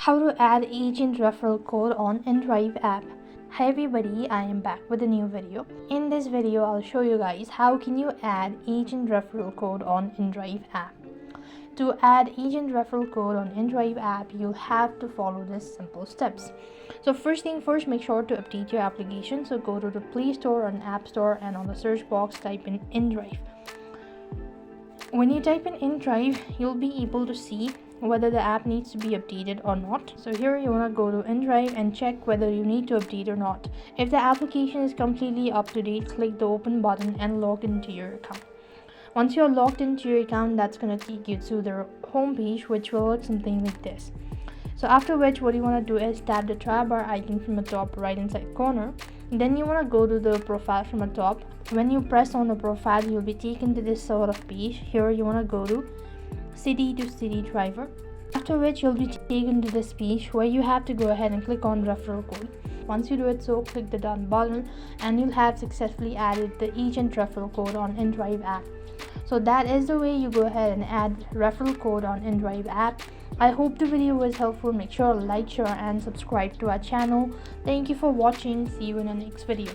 How to add agent referral code on InDrive app. Hi everybody, I am back with a new video. In this video, I'll show you guys how can you add agent referral code on InDrive app. To add agent referral code on InDrive app, you'll have to follow these simple steps. So first thing first, make sure to update your application. So go to the Play Store or App Store, and on the search box type in InDrive. When you type in InDrive, you'll be able to see whether the app needs to be updated or not. So here you want to go to InDrive and check whether you need to update or not. If the application is completely up to date, click the open button and log into your account. Once you're logged into your account, that's going to take you to the home page, which will look something like this. So after which, what you want to do is tap the try bar icon from the top right inside corner. Then you want to go to the profile from the top. When you press on the profile, you'll be taken to this sort of page. Here you want to go to city to city driver. After which, you'll be taken to this page where you have to go ahead and click on referral code. Once you do it so, click the done button and you'll have successfully added the agent referral code on InDrive app. So that is the way you go ahead and add referral code on InDrive app. I hope the video was helpful. Make sure to like, share and subscribe to our channel. Thank you for watching. See you in the next video.